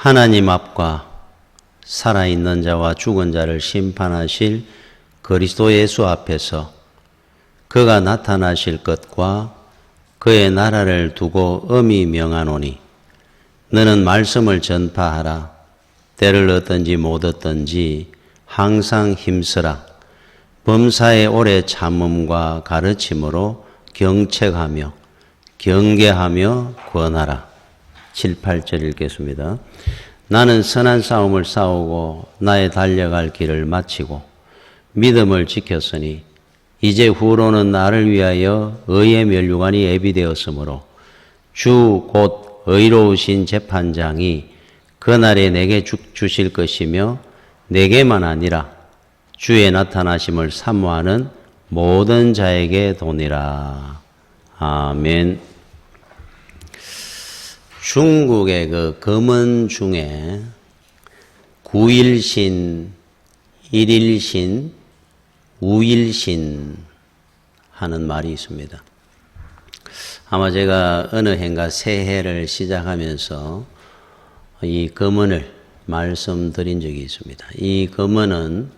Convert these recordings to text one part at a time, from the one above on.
하나님 앞과 살아있는 자와 죽은 자를 심판하실 그리스도 예수 앞에서 그가 나타나실 것과 그의 나라를 두고 엄히 명하노니 너는 말씀을 전파하라. 때를 얻든지 못 얻든지 항상 힘쓰라. 범사의 오래 참음과 가르침으로 경책하며 경계하며 권하라. 7, 8절 읽겠습니다. 나는 선한 싸움을 싸우고 나의 달려갈 길을 마치고 믿음을 지켰으니 이제 후로는 나를 위하여 의의 면류관이 예비되었으므로 주 곧 의로우신 재판장이 그날에 내게 주실 것이며 내게만 아니라 주의 나타나심을 사모하는 모든 자에게 도니라. 아멘. 중국의 그 금원 중에 9일신, 1일신, 우일신 하는 말이 있습니다. 아마 제가 어느 해인가 새해를 시작하면서 이 금언을 말씀드린 적이 있습니다. 이 금언은,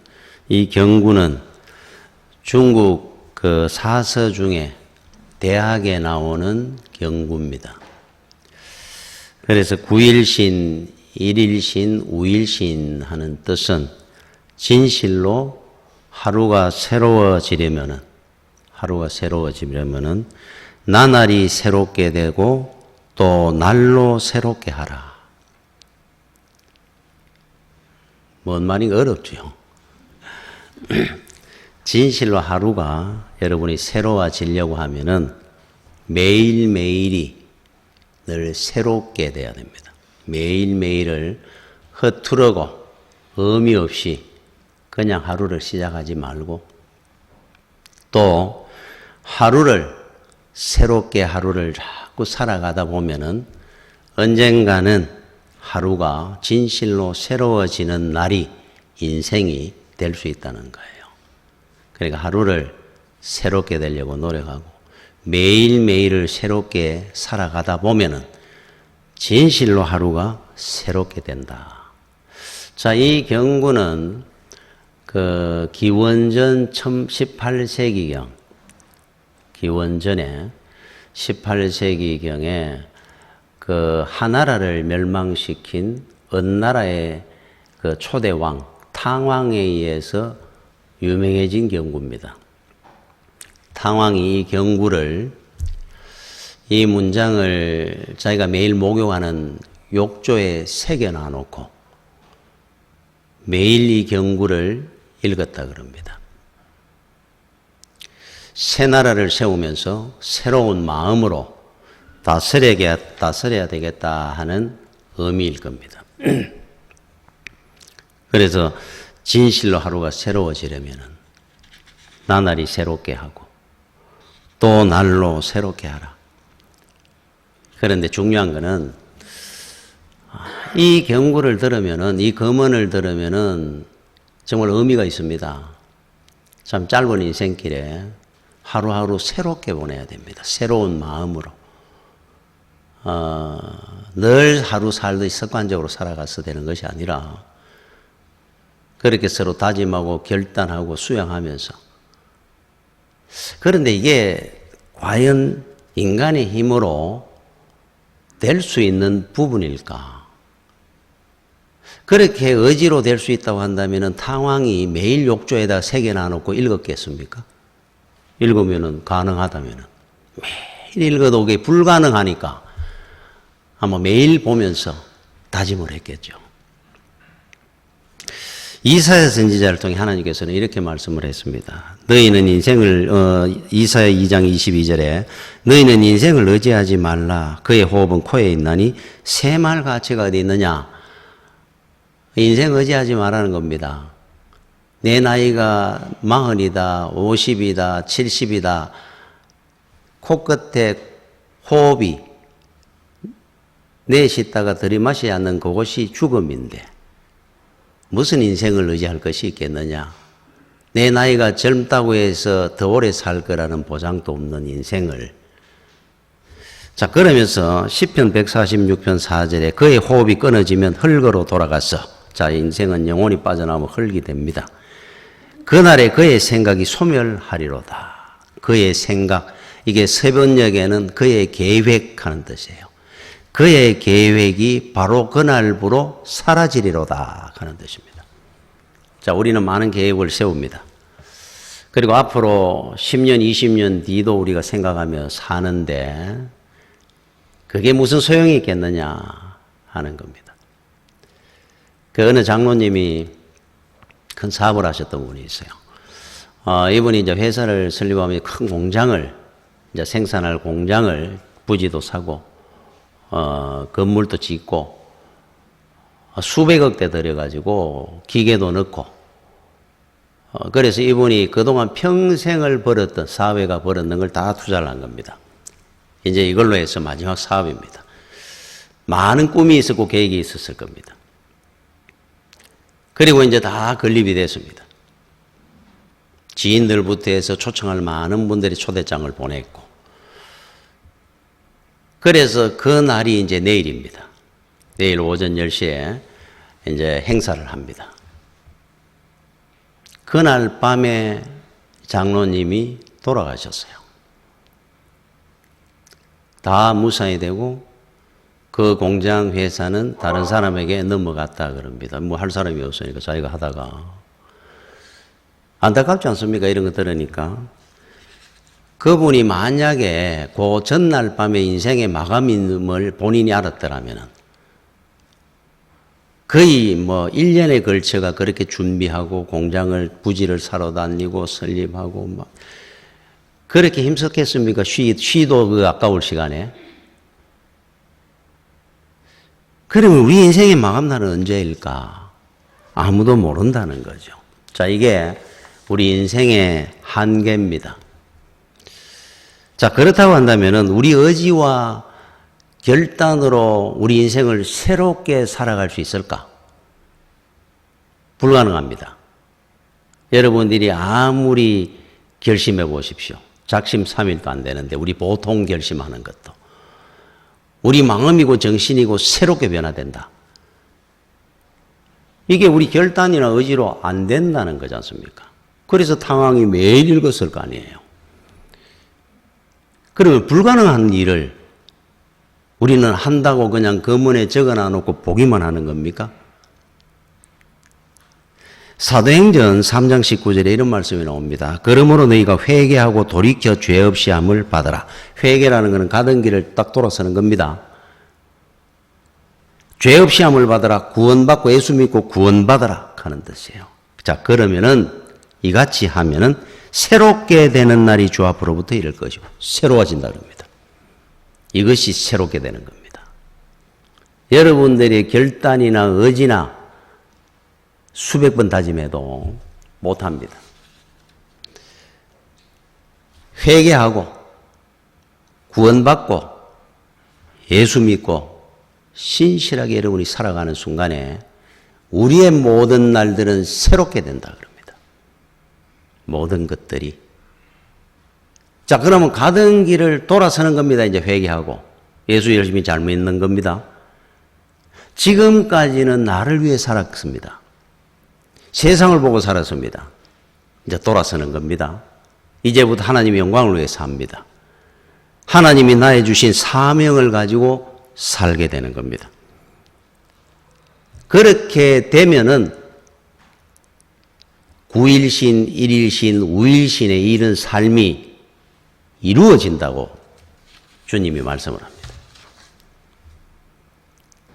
이 경구는 중국 그 사서 중에 대학에 나오는 경구입니다. 그래서 9일신, 1일신, 우일신 하는 뜻은 진실로 하루가 새로워지려면은 나날이 새롭게 되고 또 날로 새롭게 하라. 뭔 말인가 어렵죠. 진실로 하루가 여러분이 새로워지려고 하면은 매일매일이 늘 새롭게 돼야 됩니다. 매일매일을 허투르고 의미 없이 그냥 하루를 시작하지 말고 또 새롭게 하루를 자꾸 살아가다 보면은 언젠가는 하루가 진실로 새로워지는 날이 인생이 될 수 있다는 거예요. 그러니까 하루를 새롭게 되려고 노력하고 매일매일을 새롭게 살아가다 보면은 진실로 하루가 새롭게 된다. 자, 이 경구는 그 기원전 18세기경, 기원전에 18세기경에 그 하나라를 멸망시킨 은나라의 그 초대왕, 탕왕에 의해서 유명해진 경구입니다. 탕왕이 이 경구를, 이 문장을 자기가 매일 목욕하는 욕조에 새겨놔 놓고 매일 이 경구를 읽었다 그럽니다. 새 나라를 세우면서 새로운 마음으로 다스려야 되겠다 하는 의미일 겁니다. 그래서 진실로 하루가 새로워지려면 나날이 새롭게 하고 또 날로 새롭게 하라. 그런데 중요한 거는 이 경구를 들으면은, 이 금언을 들으면은 정말 의미가 있습니다. 참 짧은 인생길에 하루하루 새롭게 보내야 됩니다. 새로운 마음으로. 늘 하루 살듯이 습관적으로 살아가서 되는 것이 아니라 그렇게 서로 다짐하고 결단하고 수양하면서. 그런데 이게 과연 인간의 힘으로 될 수 있는 부분일까? 그렇게 의지로 될 수 있다고 한다면 탕왕이 매일 욕조에다 새겨놔 놓고 읽었겠습니까? 읽으면 가능하다면 매일 읽어도 그게 불가능하니까 아마 매일 보면서 다짐을 했겠죠. 이사야 선지자를 통해 하나님께서는 이렇게 말씀을 했습니다. 너희는 인생을 이사야 2장 22절에 너희는 인생을 의지하지 말라. 그의 호흡은 코에 있나니 새말 가치가 어디 있느냐. 인생 의지하지 말라는 겁니다. 내 나이가 40이다, 50이다, 70이다. 코끝에 호흡이 내쉬다가 들이마시지 않는 그것이 죽음인데 무슨 인생을 의지할 것이 있겠느냐. 내 나이가 젊다고 해서 더 오래 살 거라는 보장도 없는 인생을 자, 그러면서 시편 146편 4절에 그의 호흡이 끊어지면 흙으로 돌아갔어. 자, 인생은 영혼이 빠져나오면 흙이 됩니다. 그날에 그의 생각이 소멸하리로다. 그의 생각, 이게 세번역에는 그의 계획하는 뜻이에요. 그의 계획이 바로 그날부로 사라지리로다 하는 뜻입니다. 자, 우리는 많은 계획을 세웁니다. 그리고 앞으로 10년, 20년 뒤도 우리가 생각하며 사는데 그게 무슨 소용이 있겠느냐 하는 겁니다. 그 어느 장로님이 큰 사업을 하셨던 분이 있어요. 이분이 이제 회사를 설립하면 큰 공장을, 이제 생산할 공장을 부지도 사고, 건물도 짓고, 수백억대 들여가지고 기계도 넣고, 그래서 이분이 그동안 평생을 벌었던, 사회가 벌었는 걸 다 투자를 한 겁니다. 이제 이걸로 해서 마지막 사업입니다. 많은 꿈이 있었고 계획이 있었을 겁니다. 그리고 이제 다 건립이 됐습니다. 지인들부터 해서 초청할 많은 분들이 초대장을 보냈고, 그래서 그 날이 이제 내일입니다. 내일 오전 10시에 이제 행사를 합니다. 그날 밤에 장로님이 돌아가셨어요. 다 무산이 되고 그 공장 회사는 다른 사람에게 넘어갔다 그럽니다. 뭐 할 사람이 없으니까 자기가 하다가. 안타깝지 않습니까? 이런 거 들으니까. 그분이 만약에 그 전날 밤에 인생의 마감임을 본인이 알았더라면 거의 뭐 1년에 걸쳐가 그렇게 준비하고 공장을 부지를 사러 다니고 설립하고 막 그렇게 힘썼겠습니까? 쉬도 그 아까울 시간에. 그러면 우리 인생의 마감날은 언제일까? 아무도 모른다는 거죠. 자, 이게 우리 인생의 한계입니다. 자, 그렇다고 한다면은 우리 의지와 결단으로 우리 인생을 새롭게 살아갈 수 있을까? 불가능합니다. 여러분들이 아무리 결심해 보십시오. 작심 3일도 안 되는데 우리 보통 결심하는 것도 우리 마음이고 정신이고 새롭게 변화된다. 이게 우리 결단이나 의지로 안 된다는 거지 않습니까? 그래서 탕왕이 매일 읽었을 거 아니에요. 그러면 불가능한 일을 우리는 한다고 그냥 검은에 적어놔 놓고 보기만 하는 겁니까? 사도행전 3장 19절에 이런 말씀이 나옵니다. 그러므로 너희가 회개하고 돌이켜 죄 없이 함을 받아라. 회개라는 것은 가던 길을 딱 돌아서는 겁니다. 죄 없이 함을 받아라. 구원받고 예수 믿고 구원받아라 하는 뜻이에요. 자, 그러면은 이같이 하면은 새롭게 되는 날이 주 앞으로부터 이를 것이고 새로워진다 그럽니다. 이것이 새롭게 되는 겁니다. 여러분들의 결단이나 의지나 수백 번 다짐해도 못합니다. 회개하고 구원받고 예수 믿고 신실하게 여러분이 살아가는 순간에 우리의 모든 날들은 새롭게 된다 그럽니다. 모든 것들이. 자, 그러면 가던 길을 돌아서는 겁니다. 이제 회개하고 예수 열심히 잘 믿는 겁니다. 지금까지는 나를 위해 살았습니다. 세상을 보고 살았습니다. 이제 돌아서는 겁니다. 이제부터 하나님의 영광을 위해 삽니다. 하나님이 나에 주신 사명을 가지고 살게 되는 겁니다. 그렇게 되면은 9일신, 1일신, 5일신의 이런 삶이 이루어진다고 주님이 말씀을 합니다.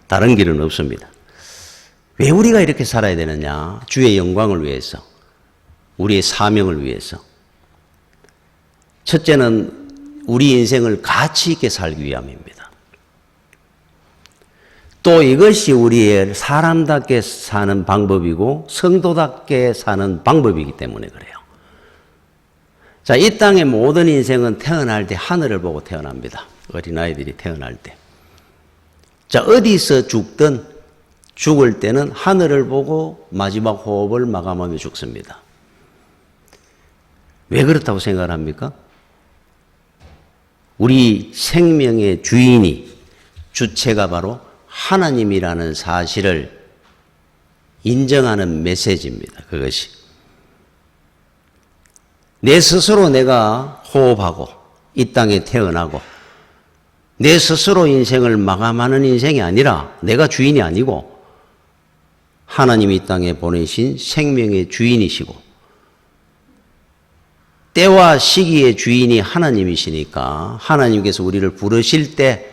다른 길은 없습니다. 왜 우리가 이렇게 살아야 되느냐? 주의 영광을 위해서, 우리의 사명을 위해서. 첫째는 우리 인생을 가치 있게 살기 위함입니다. 또 이것이 우리의 사람답게 사는 방법이고 성도답게 사는 방법이기 때문에 그래요. 자, 이 땅의 모든 인생은 태어날 때 하늘을 보고 태어납니다. 어린아이들이 태어날 때. 자, 어디서 죽든 죽을 때는 하늘을 보고 마지막 호흡을 마감하며 죽습니다. 왜 그렇다고 생각을 합니까? 우리 생명의 주인이, 주체가 바로 하나님이라는 사실을 인정하는 메시지입니다. 그것이. 내 스스로 내가 호흡하고 이 땅에 태어나고 내 스스로 인생을 마감하는 인생이 아니라, 내가 주인이 아니고 하나님이 이 땅에 보내신 생명의 주인이시고 때와 시기의 주인이 하나님이시니까 하나님께서 우리를 부르실 때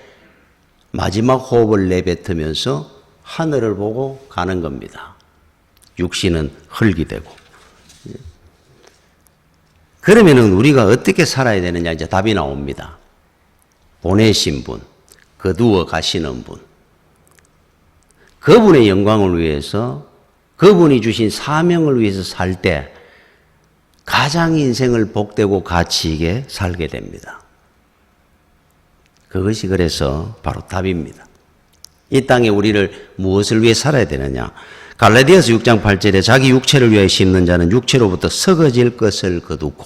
마지막 호흡을 내뱉으면서 하늘을 보고 가는 겁니다. 육신은 흙이 되고. 그러면은 우리가 어떻게 살아야 되느냐, 이제 답이 나옵니다. 보내신 분, 거두어 가시는 분, 그분의 영광을 위해서, 그분이 주신 사명을 위해서 살 때 가장 인생을 복되고 가치 있게 살게 됩니다. 그것이 그래서 바로 답입니다. 이 땅에 우리를 무엇을 위해 살아야 되느냐? 갈라디아서 6장 8절에 자기 육체를 위해 심는 자는 육체로부터 썩어질 것을 거두고,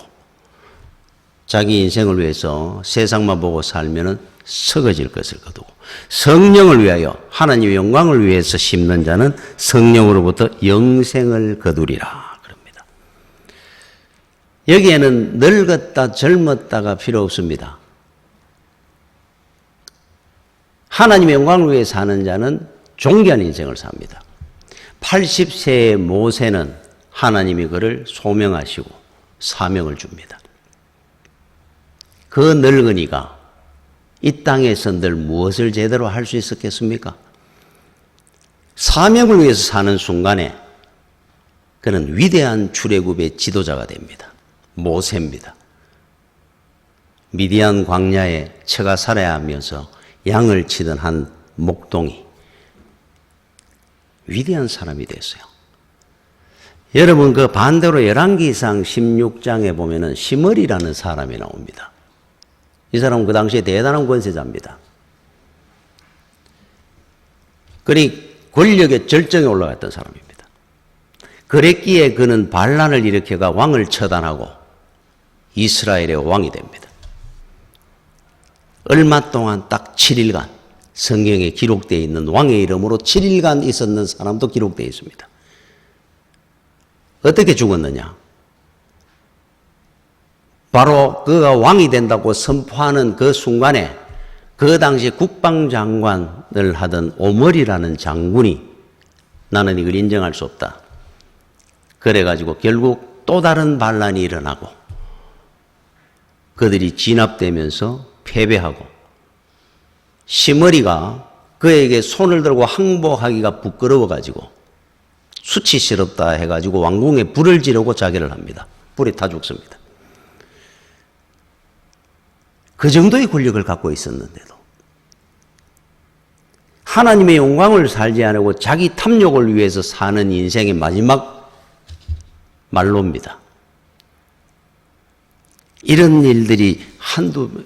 자기 인생을 위해서 세상만 보고 살면은 썩어질 것을 거두고, 성령을 위하여 하나님의 영광을 위해서 심는 자는 성령으로부터 영생을 거두리라 그럽니다. 여기에는 늙었다 젊었다가 필요 없습니다. 하나님의 영광을 위해 사는 자는 존귀한 인생을 삽니다. 80세의 모세는 하나님이 그를 소명하시고 사명을 줍니다. 그 늙은이가 이 땅에서 늘 무엇을 제대로 할 수 있었겠습니까? 사명을 위해서 사는 순간에 그는 위대한 출애굽의 지도자가 됩니다. 모세입니다. 미디안 광야에 처가 살아야 하면서 양을 치던 한 목동이 위대한 사람이 됐어요. 여러분, 그 반대로 열왕기상 16장에 보면은 시므리라는 사람이 나옵니다. 이 사람은 그 당시에 대단한 권세자입니다. 그러니 권력의 절정에 올라갔던 사람입니다. 그랬기에 그는 반란을 일으켜가 왕을 처단하고 이스라엘의 왕이 됩니다. 얼마 동안 딱 7일간 성경에 기록되어 있는 왕의 이름으로 7일간 있었는 사람도 기록되어 있습니다. 어떻게 죽었느냐? 바로 그가 왕이 된다고 선포하는 그 순간에 그 당시 국방장관을 하던 오므리라는 장군이 나는 이걸 인정할 수 없다. 그래가지고 결국 또 다른 반란이 일어나고 그들이 진압되면서 패배하고 시므리가 그에게 손을 들고 항복하기가 부끄러워가지고 수치스럽다 해가지고 왕궁에 불을 지르고 자결을 합니다. 불에 타 죽습니다. 그 정도의 권력을 갖고 있었는데도 하나님의 영광을 살지 않고 자기 탐욕을 위해서 사는 인생의 마지막 말로입니다. 이런 일들이 한두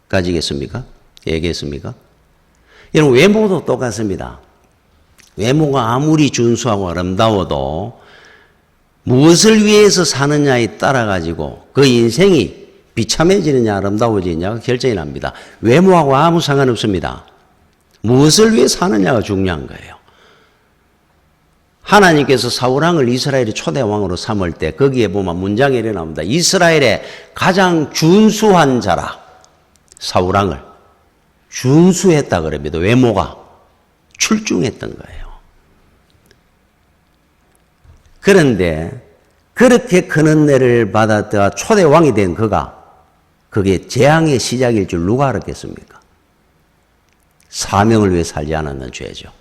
가지겠습니까? 얘기했습니까? 여러분, 외모도 똑같습니다. 외모가 아무리 준수하고 아름다워도 무엇을 위해서 사느냐에 따라 가지고 그 인생이 비참해지느냐 아름다워지느냐가 결정이 납니다. 외모하고 아무 상관없습니다. 무엇을 위해 사느냐가 중요한 거예요. 하나님께서 사울왕을 이스라엘의 초대 왕으로 삼을 때 거기에 보면 문장이 이렇게 나옵니다. 이스라엘의 가장 준수한 자라. 사울왕을 준수했다 그럽니다. 외모가 출중했던 거예요. 그런데 그렇게 큰 은혜를 받았다가 초대 왕이 된 그가 그게 재앙의 시작일 줄 누가 알았겠습니까? 사명을 위해 살지 않았는 죄죠.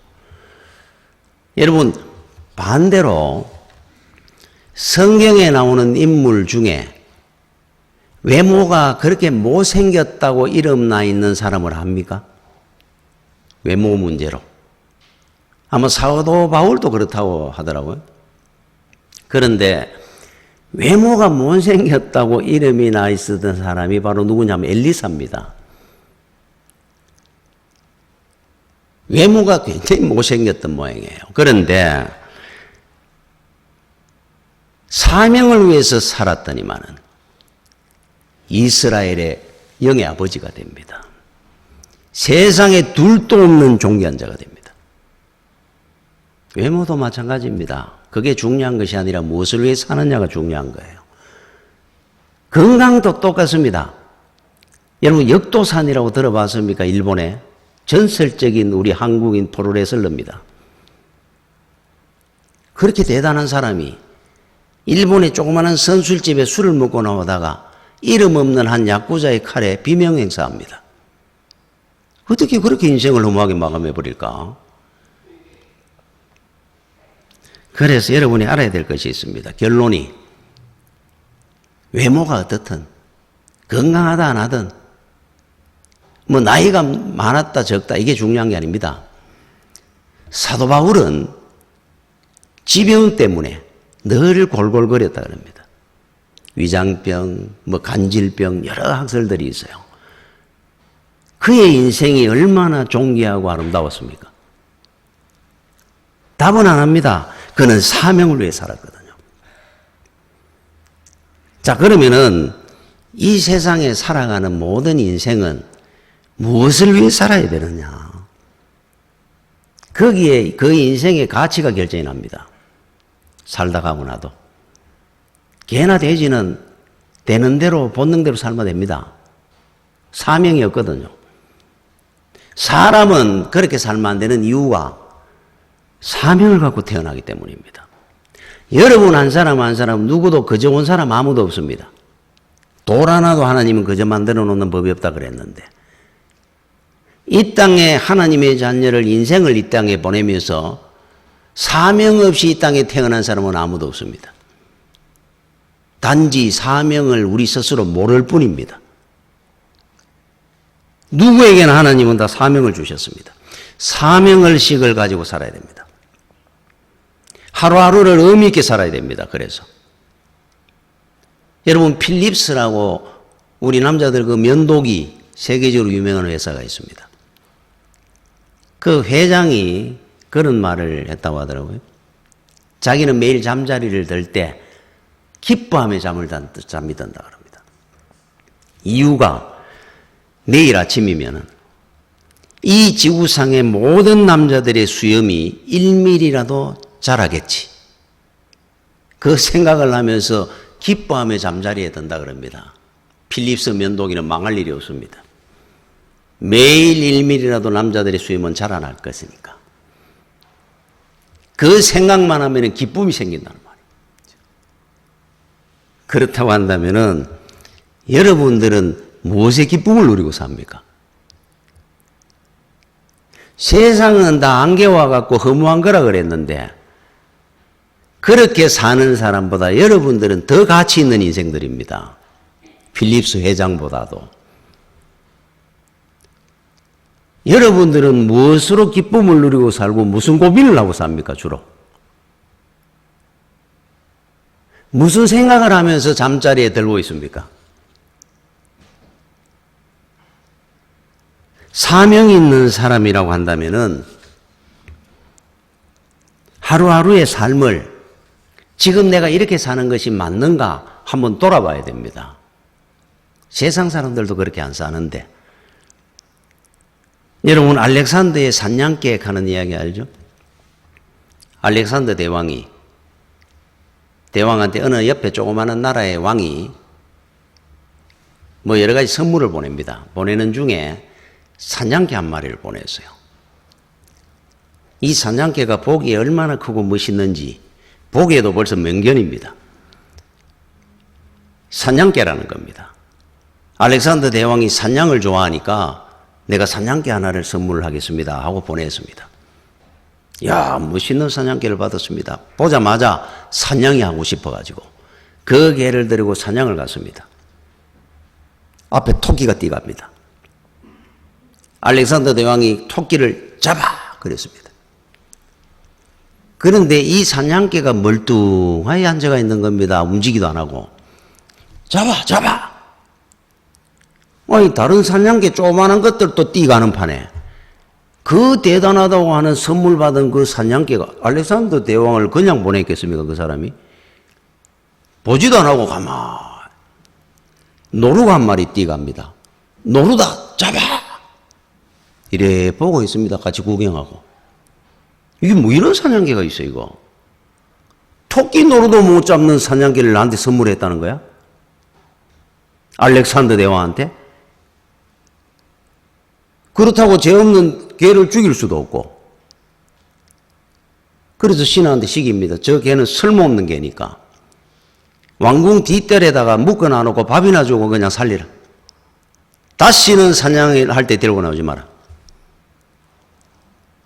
여러분, 반대로 성경에 나오는 인물 중에 외모가 그렇게 못생겼다고 이름 나 있는 사람을 압니까? 외모 문제로. 아마 사도 바울도 그렇다고 하더라고요. 그런데 외모가 못생겼다고 이름이 나 있었던 사람이 바로 누구냐면 엘리사입니다. 외모가 굉장히 못생겼던 모양이에요. 그런데 사명을 위해서 살았더니만은 이스라엘의 영의 아버지가 됩니다. 세상에 둘도 없는 존귀한 자가 됩니다. 외모도 마찬가지입니다. 그게 중요한 것이 아니라 무엇을 위해 사느냐가 중요한 거예요. 건강도 똑같습니다. 여러분 역도산이라고 들어봤습니까? 일본에 전설적인 우리 한국인 프로레슬러입니다. 그렇게 대단한 사람이 일본의 조그마한 선술집에 술을 먹고 나오다가 이름 없는 한 야쿠자의 칼에 비명행사합니다. 어떻게 그렇게 인생을 허무하게 마감해버릴까? 그래서 여러분이 알아야 될 것이 있습니다. 결론이 외모가 어떻든 건강하다 안 하든 뭐 나이가 많았다 적다 이게 중요한 게 아닙니다. 사도 바울은 지병 때문에 늘 골골거렸다 그럽니다. 위장병, 뭐 간질병 여러 학설들이 있어요. 그의 인생이 얼마나 존귀하고 아름다웠습니까? 답은 안 합니다. 그는 사명을 위해 살았거든요. 자, 그러면은 이 세상에 살아가는 모든 인생은 무엇을 위해 살아야 되느냐? 거기에 그 인생의 가치가 결정이 납니다. 살다 가고 나도. 개나 돼지는 되는 대로 본능대로 살면 됩니다. 사명이 없거든요. 사람은 그렇게 살면 안 되는 이유가 사명을 갖고 태어나기 때문입니다. 여러분 한 사람 한 사람 누구도 그저 온 사람 아무도 없습니다. 돌 하나도 하나님은 그저 만들어 놓는 법이 없다 그랬는데 이 땅에 하나님의 자녀를 인생을 이 땅에 보내면서 사명 없이 이 땅에 태어난 사람은 아무도 없습니다. 단지 사명을 우리 스스로 모를 뿐입니다. 누구에게나 하나님은 다 사명을 주셨습니다. 사명의식을 가지고 살아야 됩니다. 하루하루를 의미 있게 살아야 됩니다. 그래서 여러분 필립스라고 우리 남자들 그 면도기 세계적으로 유명한 회사가 있습니다. 그 회장이 그런 말을 했다고 하더라고요. 자기는 매일 잠자리를 들 때 기뻐하며 잠이 든다 그럽니다. 이유가 내일 아침이면은 이 지구상의 모든 남자들의 수염이 1mm라도 자라겠지. 그 생각을 하면서 기뻐하며 잠자리에 든다 그럽니다. 필립스 면도기는 망할 일이 없습니다. 매일 1mm라도 남자들의 수염은 자라날 것이니까. 그 생각만 하면 기쁨이 생긴다는 말이에요. 그렇다고 한다면은 여러분들은 무엇의 기쁨을 누리고 삽니까? 세상은 다 안개와 같고 허무한 거라 그랬는데 그렇게 사는 사람보다 여러분들은 더 가치 있는 인생들입니다. 필립스 회장보다도. 여러분들은 무엇으로 기쁨을 누리고 살고 무슨 고민을 하고 삽니까, 주로? 무슨 생각을 하면서 잠자리에 들고 있습니까? 사명이 있는 사람이라고 한다면은 하루하루의 삶을 지금 내가 이렇게 사는 것이 맞는가 한번 돌아봐야 됩니다. 세상 사람들도 그렇게 안 사는데. 여러분 알렉산더의 산양계획 하는 이야기 알죠? 알렉산더 대왕한테 어느 옆에 조그마한 나라의 왕이 뭐 여러 가지 선물을 보냅니다. 보내는 중에 산양개 한 마리를 보냈어요. 이 산양개가 보기에 얼마나 크고 멋있는지 보기에도 벌써 명견입니다. 산양개라는 겁니다. 알렉산더 대왕이 산양을 좋아하니까 내가 산양개 하나를 선물하겠습니다 하고 보냈습니다. 야, 멋있는 산양개를 받았습니다. 보자마자 사냥이 하고 싶어가지고 그 개를 데리고 사냥을 갔습니다. 앞에 토끼가 뛰갑니다. 알렉산더 대왕이 토끼를 잡아! 그랬습니다. 그런데 이 사냥개가 멀뚱하게 앉아가 있는 겁니다. 움직이도 안 하고. 잡아! 아니, 다른 사냥개 조그마한 것들도 뛰가는 판에 그 대단하다고 하는 선물 받은 그 사냥개가 알렉산더 대왕을 그냥 보냈겠습니까, 그 사람이? 보지도 안 하고 가만 노루가 한 마리 뛰갑니다. 노루다 잡아 이래 보고 있습니다. 같이 구경하고. 이게 뭐 이런 사냥개가 있어 이거. 토끼 노루도 못 잡는 사냥개를 나한테 선물했다는 거야? 알렉산더 대왕한테? 그렇다고 죄 없는 개를 죽일 수도 없고. 그래서 신하한테 시깁니다. 저 개는 쓸모없는 개니까 왕궁 뒷뜰에다가 묶어놔놓고 밥이나 주고 그냥 살리라. 다시는 사냥을 할 때 데리고 나오지 마라.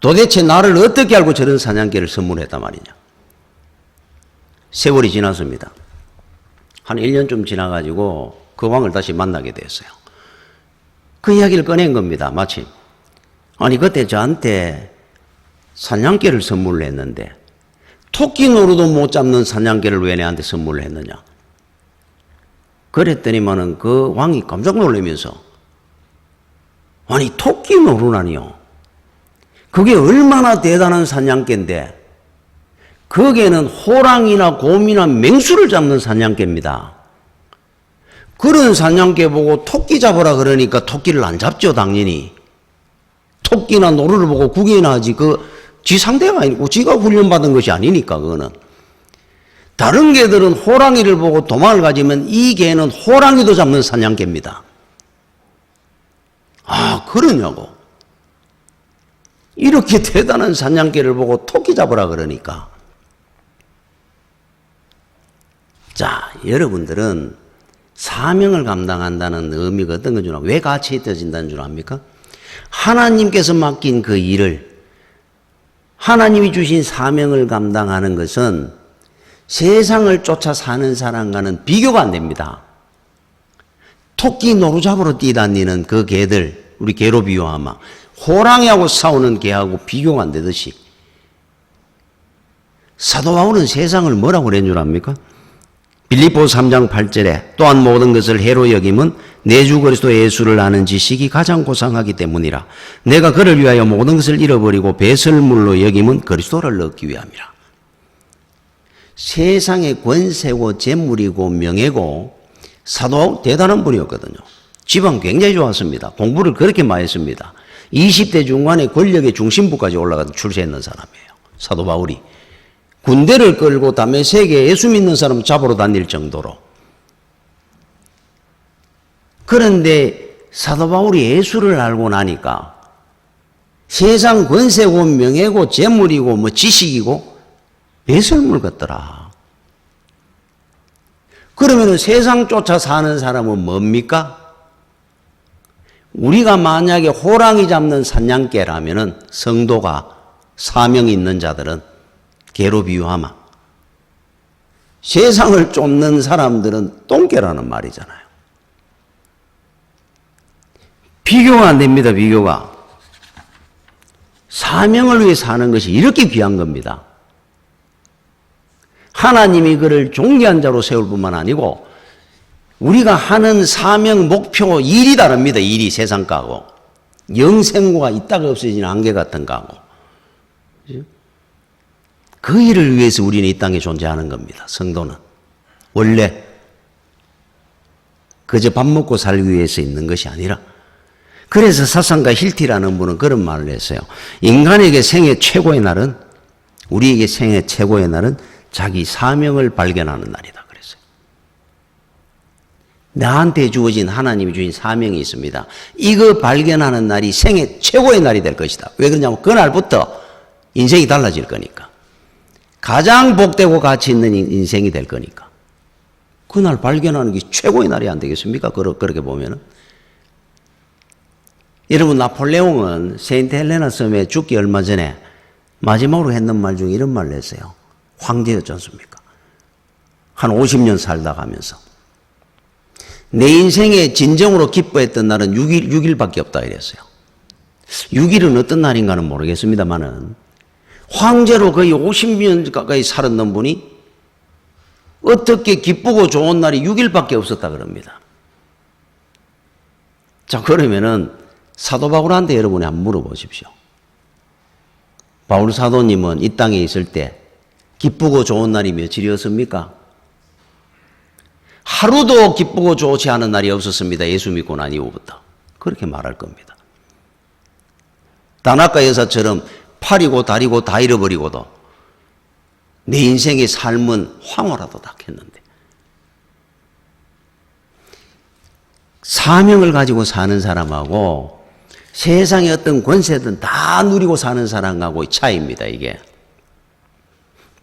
도대체 나를 어떻게 알고 저런 사냥개를 선물했단 말이냐. 세월이 지났습니다. 한 1년쯤 지나가지고 그 왕을 다시 만나게 됐어요. 그 이야기를 꺼낸 겁니다. 마침. 아니 그때 저한테 사냥개를 선물을 했는데 토끼 노루도 못 잡는 사냥개를 왜 내한테 선물을 했느냐. 그랬더니만은 그 왕이 깜짝 놀라면서 아니 토끼 노루라니요. 그게 얼마나 대단한 사냥개인데 거기에는 호랑이나 곰이나 맹수를 잡는 사냥개입니다. 그런 사냥개 보고 토끼 잡으라 그러니까 토끼를 안 잡죠 당연히. 토끼나 노루를 보고 구경이나 하지 지 상대가 아니고 지가 훈련받은 것이 아니니까 그거는. 다른 개들은 호랑이를 보고 도망을 가지면 이 개는 호랑이도 잡는 사냥개입니다. 아 그러냐고. 이렇게 대단한 사냥개를 보고 토끼 잡으라 그러니까. 자 여러분들은 사명을 감당한다는 의미가 어떤 건 줄 압니까? 왜 가치있어진다는 줄 압니까? 하나님께서 맡긴 그 일을 하나님이 주신 사명을 감당하는 것은 세상을 쫓아 사는 사람과는 비교가 안 됩니다. 토끼 노루잡으로 뛰다니는 그 개들, 우리 개로 비유하면 호랑이하고 싸우는 개하고 비교가 안 되듯이 사도 바울은 세상을 뭐라고 그랬는 줄 압니까? 빌립보 3장 8절에 또한 모든 것을 해로 여김은 내 주 그리스도 예수를 아는 지식이 가장 고상하기 때문이라. 내가 그를 위하여 모든 것을 잃어버리고 배설물로 여김은 그리스도를 얻기 위함이라. 세상의 권세고 재물이고 명예고 사도 바울 대단한 분이었거든요. 집안 굉장히 좋았습니다. 공부를 그렇게 많이 했습니다. 20대 중반에 권력의 중심부까지 올라가서 출세했는 사람이에요. 사도 바울이. 군대를 끌고 다메섹에 예수 믿는 사람 잡으러 다닐 정도로. 그런데 사도 바울이 예수를 알고 나니까 세상 권세고 명예고 재물이고 뭐 지식이고 배설물 같더라. 그러면 세상 쫓아 사는 사람은 뭡니까? 우리가 만약에 호랑이 잡는 사냥개라면은 성도가 사명 있는 자들은 개로 비유하마. 세상을 쫓는 사람들은 똥개라는 말이잖아요. 비교가 안 됩니다. 비교가. 사명을 위해 사는 것이 이렇게 귀한 겁니다. 하나님이 그를 존귀한 자로 세울 뿐만 아니고 우리가 하는 사명, 목표, 일이 다릅니다. 일이 세상 거하고. 영생과 있다가 없어지는 안개 같은 거하고. 그 일을 위해서 우리는 이 땅에 존재하는 겁니다. 성도는. 원래 그저 밥 먹고 살기 위해서 있는 것이 아니라. 그래서 사상가 힐티라는 분은 그런 말을 했어요. 인간에게 생애 최고의 날은, 우리에게 생애 최고의 날은 자기 사명을 발견하는 날이다 그랬어요. 나한테 주어진 하나님이 주신 사명이 있습니다. 이거 발견하는 날이 생애 최고의 날이 될 것이다. 왜 그러냐면 그날부터 인생이 달라질 거니까. 가장 복되고 가치 있는 인생이 될 거니까. 그날 발견하는 게 최고의 날이 안 되겠습니까? 그렇게 보면은. 여러분, 나폴레옹은 세인트 헬레나 섬에 죽기 얼마 전에 마지막으로 했는 말 중에 이런 말을 했어요. 황제였지 않습니까? 한 50년 살다 가면서. 내 인생에 진정으로 기뻐했던 날은 6일밖에 없다 이랬어요. 6일은 어떤 날인가는 모르겠습니다만은 황제로 거의 50년 가까이 살았던 분이 어떻게 기쁘고 좋은 날이 6일밖에 없었다 그럽니다. 자, 그러면은 사도 바울한테 여러분이 한번 물어보십시오. 바울 사도님은 이 땅에 있을 때 기쁘고 좋은 날이 며칠이었습니까? 하루도 기쁘고 좋지 않은 날이 없었습니다. 예수 믿고 난 이후부터. 그렇게 말할 겁니다. 다나카 여사처럼 팔이고 다리고 다 잃어버리고도 내 인생의 삶은 황홀하도다 했는데, 사명을 가지고 사는 사람하고 세상의 어떤 권세든 다 누리고 사는 사람하고의 차이입니다. 이게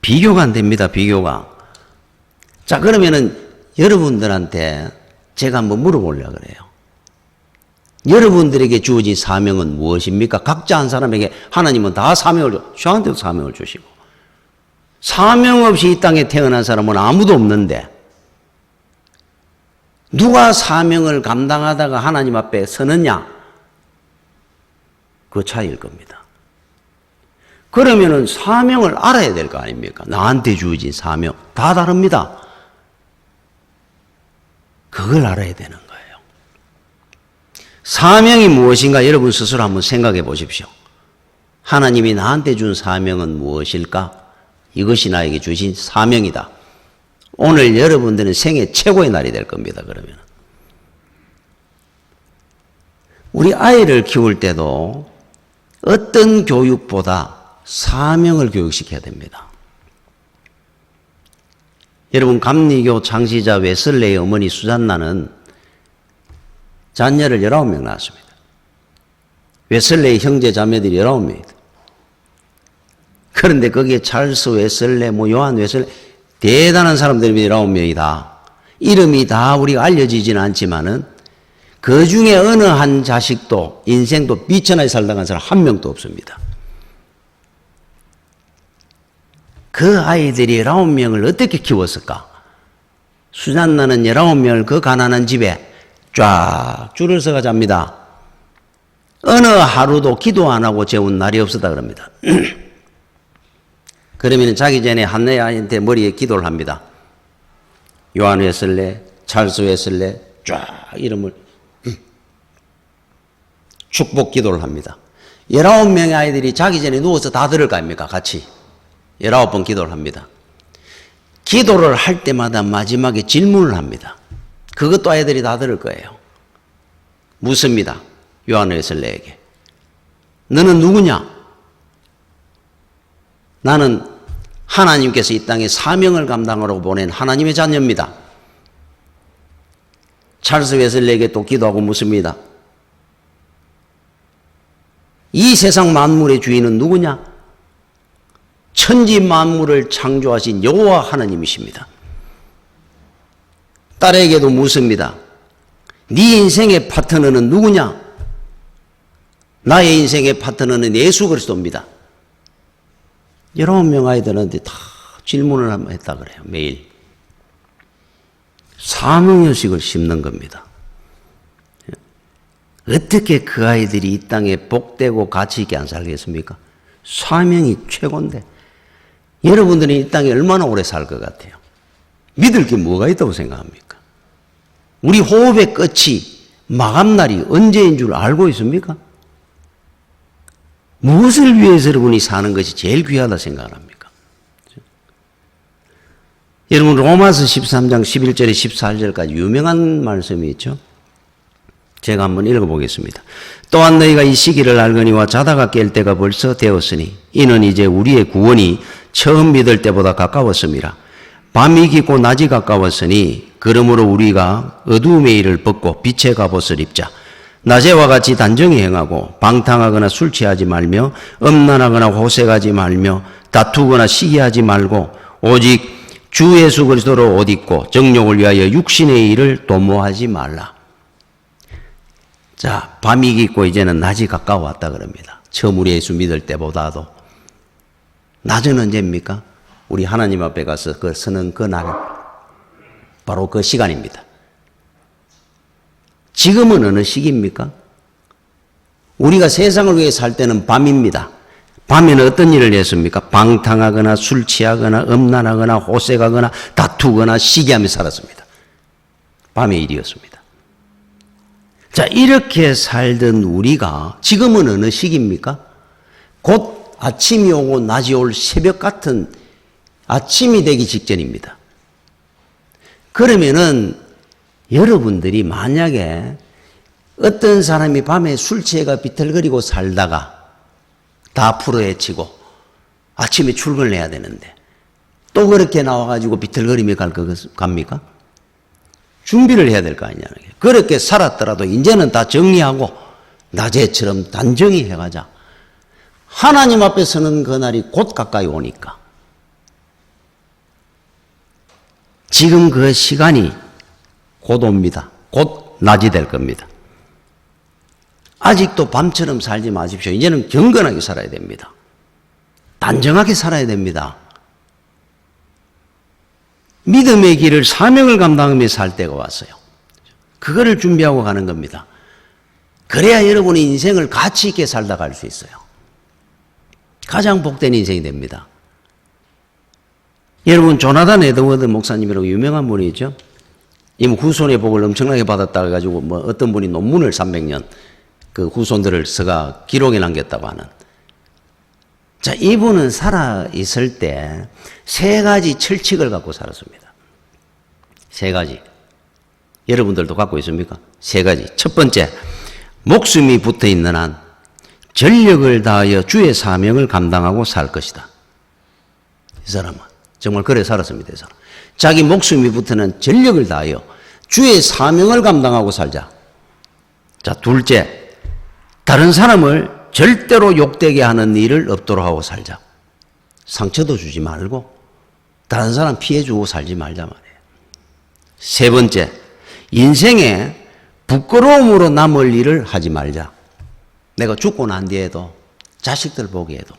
비교가 안 됩니다. 비교가. 자, 그러면은 여러분들한테 제가 한번 물어보려고 그래요. 여러분들에게 주어진 사명은 무엇입니까? 각자 한 사람에게 하나님은 다 사명을 저한테도 사명을 주시고, 사명 없이 이 땅에 태어난 사람은 아무도 없는데 누가 사명을 감당하다가 하나님 앞에 서느냐? 그 차이일 겁니다. 그러면은 사명을 알아야 될 거 아닙니까? 나한테 주어진 사명 다 다릅니다. 그걸 알아야 되는 거예요. 사명이 무엇인가 여러분 스스로 한번 생각해 보십시오. 하나님이 나한테 준 사명은 무엇일까? 이것이 나에게 주신 사명이다. 오늘 여러분들은 생애 최고의 날이 될 겁니다. 그러면 우리 아이를 키울 때도 어떤 교육보다 사명을 교육시켜야 됩니다. 여러분, 감리교 창시자 웨슬레의 어머니 수잔나는 자녀를 19명 낳았습니다. 웨슬레의 형제 자매들이 19명입니다. 그런데 거기에 찰스 웨슬레, 요한 웨슬레, 대단한 사람들이 19명이다. 이름이 다 우리가 알려지지는 않지만은 그 중에 어느 한 자식도 인생도 비천하게 살다간 사람 한 명도 없습니다. 그 아이들이 19명을 어떻게 키웠을까? 수잔나는 19명을 그 가난한 집에 쫙 줄을 서가 잡니다. 어느 하루도 기도 안 하고 재운 날이 없었다 그럽니다. 그러면 자기 전에 한나야한테 머리에 기도를 합니다. 요한 웨슬레, 찰스 웨슬레 쫙 이름을 축복 기도를 합니다. 19명의 아이들이 자기 전에 누워서 다 들을 거 아닙니까? 같이 19번 기도를 합니다. 기도를 할 때마다 마지막에 질문을 합니다. 그것도 아이들이 다 들을 거예요. 묻습니다. 요한 웨슬레에게. 너는 누구냐? 나는 하나님께서 이 땅에 사명을 감당하러 보낸 하나님의 자녀입니다. 찰스 웨슬레에게 또 기도하고 묻습니다. 이 세상 만물의 주인은 누구냐? 천지 만물을 창조하신 여호와 하나님이십니다. 딸에게도 묻습니다. 네 인생의 파트너는 누구냐? 나의 인생의 파트너는 예수 그리스도입니다. 19명 아이들한테 다 질문을 한번 했다 그래요. 매일. 사명의식을 심는 겁니다. 어떻게 그 아이들이 이 땅에 복되고 가치 있게 안 살겠습니까? 사명이 최고인데 여러분들은 이 땅에 얼마나 오래 살 것 같아요? 믿을 게 뭐가 있다고 생각합니까? 우리 호흡의 끝이 마감날이 언제인 줄 알고 있습니까? 무엇을 위해서 여러분이 사는 것이 제일 귀하다 생각합니까? 여러분 로마서 13장 11절에 14절까지 유명한 말씀이 있죠. 제가 한번 읽어보겠습니다. 또한 너희가 이 시기를 알거니와 자다가 깰 때가 벌써 되었으니 이는 이제 우리의 구원이 처음 믿을 때보다 가까웠습니다. 밤이 깊고 낮이 가까웠으니 그러므로 우리가 어두움의 일을 벗고 빛의 갑옷을 입자. 낮에와 같이 단정히 행하고 방탕하거나 술 취하지 말며 음란하거나 호색하지 말며 다투거나 시기하지 말고 오직 주 예수 그리스도로 옷 입고 정욕을 위하여 육신의 일을 도모하지 말라. 자, 밤이 깊고 이제는 낮이 가까워왔다 그럽니다. 처음 우리 예수 믿을 때보다도. 낮은 언제입니까? 우리 하나님 앞에 가서 서는 그 날, 바로 그 시간입니다. 지금은 어느 시기입니까? 우리가 세상을 위해 살 때는 밤입니다. 밤에는 어떤 일을 했습니까? 방탕하거나 술 취하거나 음란하거나 호색하거나 다투거나 시기하며 살았습니다. 밤의 일이었습니다. 자, 이렇게 살던 우리가 지금은 어느 시기입니까? 곧 아침이 오고 낮이 올 새벽 같은 아침이 되기 직전입니다. 그러면은 여러분들이 만약에 어떤 사람이 밤에 술 취해가 비틀거리고 살다가 다 풀어헤치고 아침에 출근을 해야 되는데 또 그렇게 나와가지고 비틀거리며 갑니까? 준비를 해야 될 거 아니냐. 그렇게 살았더라도 이제는 다 정리하고 낮에처럼 단정히 해가자. 하나님 앞에 서는 그날이 곧 가까이 오니까. 지금 그 시간이 곧 옵니다. 곧 낮이 될 겁니다. 아직도 밤처럼 살지 마십시오. 이제는 경건하게 살아야 됩니다. 단정하게 살아야 됩니다. 믿음의 길을 사명을 감당하며 살 때가 왔어요. 그거를 준비하고 가는 겁니다. 그래야 여러분의 인생을 가치 있게 살다 갈 수 있어요. 가장 복된 인생이 됩니다. 여러분 조나단 에드워드 목사님이라고 유명한 분이 있죠. 이 후손의 복을 엄청나게 받았다 해가지고 뭐 어떤 분이 논문을 300년 그 후손들을 서가 기록에 남겼다고 하는. 자, 이분은 살아 있을 때 세 가지 철칙을 갖고 살았습니다. 세 가지. 여러분들도 갖고 있습니까? 세 가지. 첫 번째, 목숨이 붙어 있는 한 전력을 다하여 주의 사명을 감당하고 살 것이다. 이 사람은 정말 그래 살았습니다. 이 사람. 자기 목숨이 붙는 전력을 다하여 주의 사명을 감당하고 살자. 자, 둘째, 다른 사람을 절대로 욕되게 하는 일을 없도록 하고 살자. 상처도 주지 말고 다른 사람 피해주고 살지 말자 말이에요. 세 번째, 인생에 부끄러움으로 남을 일을 하지 말자. 내가 죽고 난 뒤에도 자식들 보기에도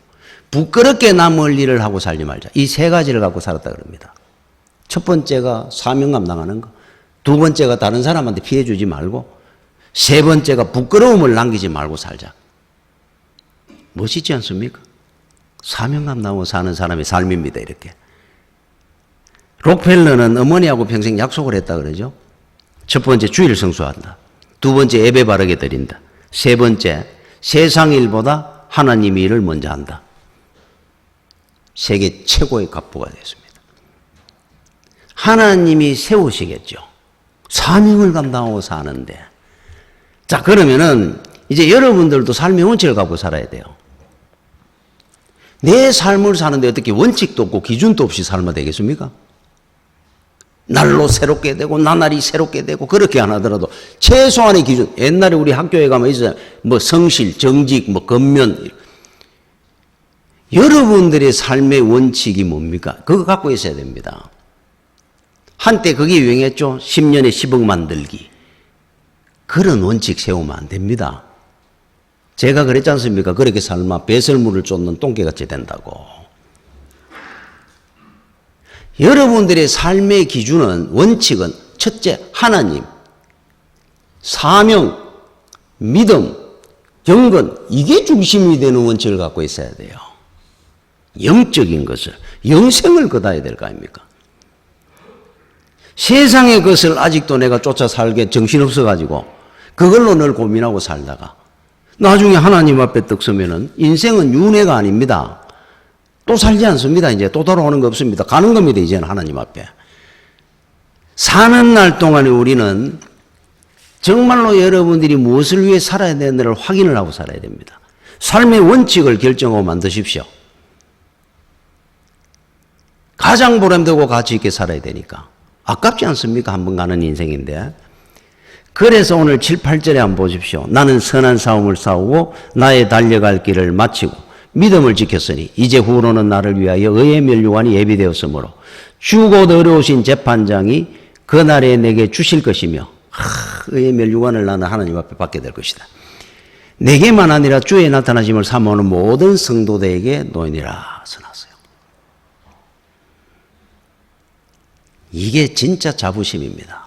부끄럽게 남을 일을 하고 살지 말자. 이 세 가지를 갖고 살았다 그럽니다. 첫 번째가 사명 감당하는 거. 두 번째가 다른 사람한테 피해 주지 말고. 세 번째가 부끄러움을 남기지 말고 살자. 멋있지 않습니까? 사명 감당하고 사는 사람의 삶입니다. 이렇게. 록펠러는 어머니하고 평생 약속을 했다 그러죠. 첫 번째 주일 성수한다. 두 번째 예배 바르게 드린다. 세 번째 세상 일보다 하나님의 일을 먼저 한다. 세계 최고의 갑부가 됐습니다. 하나님이 세우시겠죠. 사명을 감당하고 사는데. 자, 그러면은 이제 여러분들도 삶의 원칙을 갖고 살아야 돼요. 내 삶을 사는데 어떻게 원칙도 없고 기준도 없이 살면 되겠습니까? 날로 새롭게 되고 나날이 새롭게 되고 그렇게 안 하더라도 최소한의 기준. 옛날에 우리 학교에 가면 있어요. 뭐 성실, 정직, 뭐 건면. 여러분들의 삶의 원칙이 뭡니까? 그거 갖고 있어야 됩니다. 한때 그게 유행했죠. 10년에 10억 만들기. 그런 원칙 세우면 안 됩니다. 제가 그랬지 않습니까? 그렇게 살면 배설물을 쫓는 똥개같이 된다고. 여러분들의 삶의 기준은, 원칙은 첫째, 하나님, 사명, 믿음, 경건, 이게 중심이 되는 원칙을 갖고 있어야 돼요. 영적인 것을, 영생을 거둬야 될 거 아닙니까? 세상의 것을 아직도 내가 쫓아 살게 정신없어가지고 그걸로 늘 고민하고 살다가 나중에 하나님 앞에 떡 서면은 인생은 윤회가 아닙니다. 또 살지 않습니다. 이제 또 돌아오는 거 없습니다. 가는 겁니다. 이제는 하나님 앞에. 사는 날 동안에 우리는 정말로 여러분들이 무엇을 위해 살아야 되는지를 확인을 하고 살아야 됩니다. 삶의 원칙을 결정하고 만드십시오. 가장 보람되고 가치 있게 살아야 되니까. 아깝지 않습니까? 한 번 가는 인생인데. 그래서 오늘 7, 8절에 한번 보십시오. 나는 선한 싸움을 싸우고 나의 달려갈 길을 마치고 믿음을 지켰으니 이제 후로는 나를 위하여 의의 면류관이 예비되었으므로 주곧 어려우신 재판장이 그날에 내게 주실 것이며 의의 면류관을 나는 하나님 앞에 받게 될 것이다. 내게만 아니라 주의 나타나심을 사모하는 모든 성도들에게 노이니라 선하세요. 이게 진짜 자부심입니다.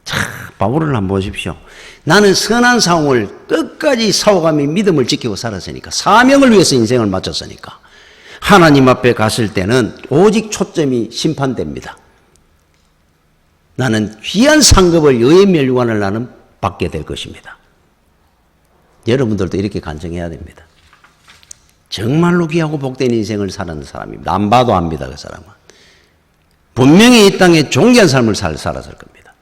자, 바울을 한번 보십시오. 나는 선한 싸움을 끝까지 싸워가며 믿음을 지키고 살았으니까, 사명을 위해서 인생을 바쳤으니까 하나님 앞에 갔을 때는 오직 초점이 심판됩니다. 나는 귀한 상급을 의의 면류관을 나는 받게 될 것입니다. 여러분들도 이렇게 간증해야 됩니다. 정말로 귀하고 복된 인생을 사는 사람입니다. 안 봐도 압니다. 그 사람은 분명히 이 땅에 존귀한 삶을 살았을 겁니다.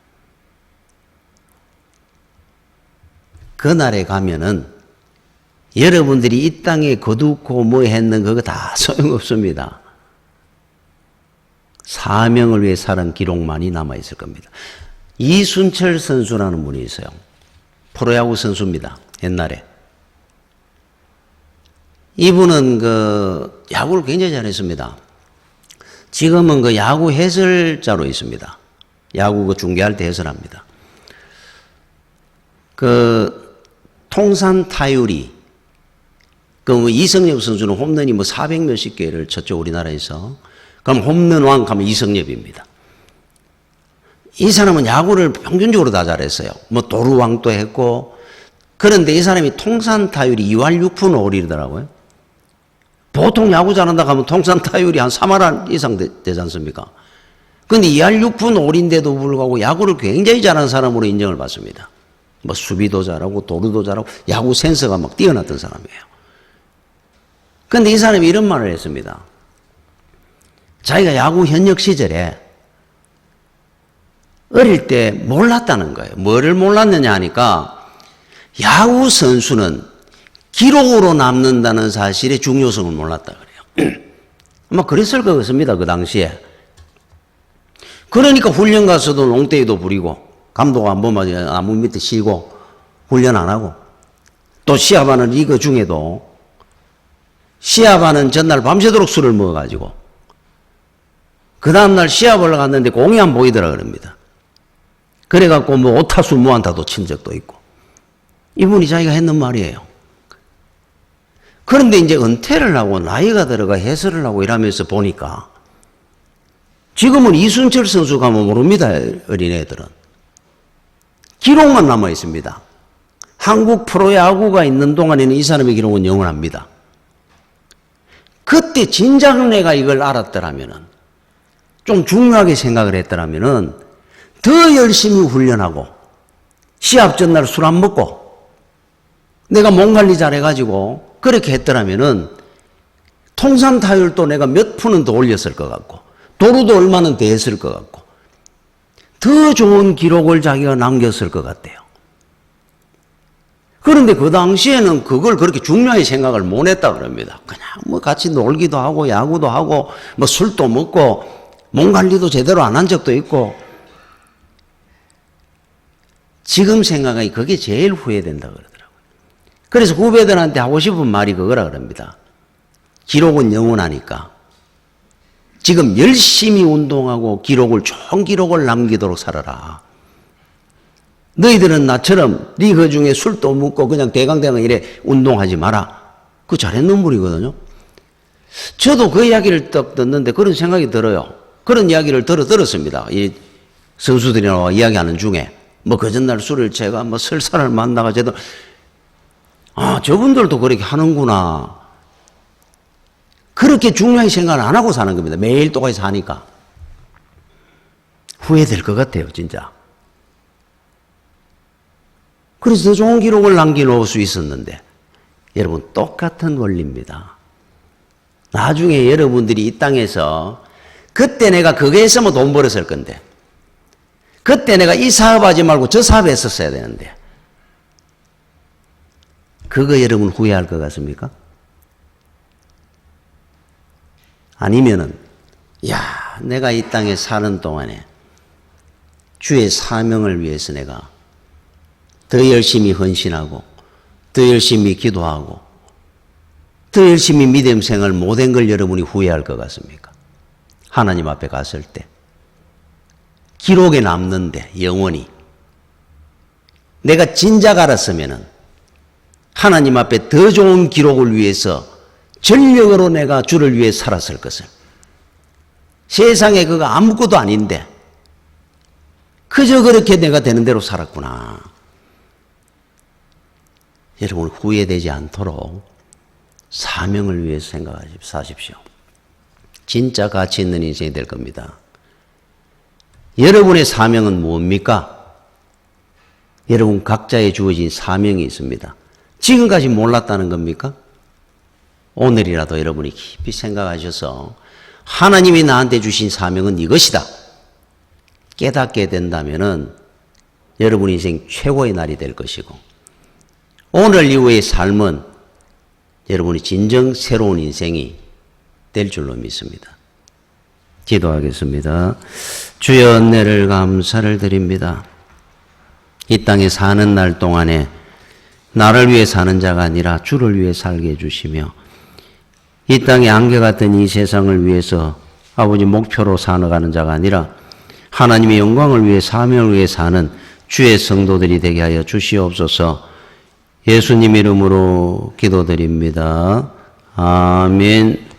그날에 가면은 여러분들이 이 땅에 거두고 뭐 했는 그거 다 소용없습니다. 사명을 위해 살은 기록만이 남아있을 겁니다. 이순철 선수라는 분이 있어요. 프로야구 선수입니다. 옛날에. 이분은 그 야구를 굉장히 잘했습니다. 지금은 그 야구 해설자로 있습니다. 야구 그 중계할 때 해설합니다. 그 통산 타율이 그 이성엽 선수는 홈런이 뭐 400 몇십 개를 쳤죠, 우리나라에서. 그럼 홈런 왕 하면 이성엽입니다. 이 사람은 야구를 평균적으로 다 잘했어요. 뭐 도루 왕도 했고. 그런데 이 사람이 통산 타율이 2할 6푼 5리더라고요. 보통 야구 잘한다 하면 통산 타율이 한 3할 이상 되지 않습니까? 근데 2할 6푼 5리인데도 불구하고 야구를 굉장히 잘하는 사람으로 인정을 받습니다. 뭐 수비도 잘하고 도루도 잘하고 야구 센서가 막 뛰어났던 사람이에요. 근데 이 사람이 이런 말을 했습니다. 자기가 야구 현역 시절에 어릴 때 몰랐다는 거예요. 뭐를 몰랐느냐 하니까 야구 선수는 기록으로 남는다는 사실의 중요성을 몰랐다 그래요. 아마 그랬을 것 같습니다. 그 당시에. 그러니까 훈련 가서도 농대도 부리고 감독 안 보면 나무 밑에 쉬고 훈련 안 하고 또 시합하는 리그 중에도 시합하는 전날 밤새도록 술을 먹어가지고 그 다음날 시합을 갔는데 공이 안 보이더라 그럽니다. 그래갖고 뭐 오타수 무안타도 친 적도 있고 이분이 자기가 했는 말이에요. 그런데 이제 은퇴를 하고 나이가 들어가 해설을 하고 이러면서 보니까 지금은 이순철 선수 가면 모릅니다. 어린애들은. 기록만 남아 있습니다. 한국 프로야구가 있는 동안에는 이 사람의 기록은 영원합니다. 그때 진작 내가 이걸 알았더라면은 좀 중요하게 생각을 했더라면은 더 열심히 훈련하고 시합 전날 술 안 먹고 내가 몸 관리 잘해가지고 그렇게 했더라면은 통산 타율도 내가 몇 푼은 더 올렸을 것 같고 도루도 얼마는 더 했을 것 같고 더 좋은 기록을 자기가 남겼을 것 같아요. 그런데 그 당시에는 그걸 그렇게 중요하게 생각을 못 했다 그럽니다. 그냥 뭐 같이 놀기도 하고 야구도 하고 뭐 술도 먹고 몸 관리도 제대로 안 한 적도 있고 지금 생각하니 그게 제일 후회된다 그러더라고요. 그래서 후배들한테 하고 싶은 말이 그거라 그럽니다. 기록은 영원하니까 지금 열심히 운동하고 좋은 기록을 남기도록 살아라. 너희들은 나처럼 리그 중에 술도 먹고 그냥 대강대강 이래 운동하지 마라. 그거 잘했는 분이거든요. 저도 그 이야기를 딱 듣는데 그런 생각이 들어요. 그런 이야기를 들었습니다. 이 선수들이랑 이야기하는 중에 뭐 그 전날 술을 제가 뭐 설사를 만나가 저도 저분들도 그렇게 하는구나. 그렇게 중요하게 생각을 안 하고 사는 겁니다. 매일 똑같이 사니까. 후회될 것 같아요, 진짜. 그래서 더 좋은 기록을 남겨놓을 수 있었는데, 여러분, 똑같은 원리입니다. 나중에 여러분들이 이 땅에서, 그때 내가 그게 했으면 돈 벌었을 건데, 그때 내가 이 사업 하지 말고 저 사업 했었어야 되는데, 그거 여러분 후회할 것 같습니까? 아니면은, 내가 이 땅에 사는 동안에 주의 사명을 위해서 내가 더 열심히 헌신하고, 더 열심히 기도하고, 더 열심히 믿음 생활 못한 걸 여러분이 후회할 것 같습니까? 하나님 앞에 갔을 때. 기록에 남는데, 영원히. 내가 진작 알았으면은, 하나님 앞에 더 좋은 기록을 위해서 전력으로 내가 주를 위해 살았을 것을. 세상에 그거 아무것도 아닌데, 그저 그렇게 내가 되는 대로 살았구나. 여러분 후회되지 않도록 사명을 위해서 사십시오. 진짜 가치 있는 인생이 될 겁니다. 여러분의 사명은 뭡니까? 여러분 각자에 주어진 사명이 있습니다. 지금까지 몰랐다는 겁니까? 오늘이라도 여러분이 깊이 생각하셔서 하나님이 나한테 주신 사명은 이것이다. 깨닫게 된다면은 여러분 인생 최고의 날이 될 것이고 오늘 이후의 삶은 여러분이 진정 새로운 인생이 될 줄로 믿습니다. 기도하겠습니다. 주여 은혜를 감사를 드립니다. 이 땅에 사는 날 동안에 나를 위해 사는 자가 아니라 주를 위해 살게 해주시며 이 땅에 안개 같은 이 세상을 위해서 아버지 목표로 살아가는 자가 아니라 하나님의 영광을 위해 사명을 위해 사는 주의 성도들이 되게 하여 주시옵소서. 예수님 이름으로 기도드립니다. 아멘.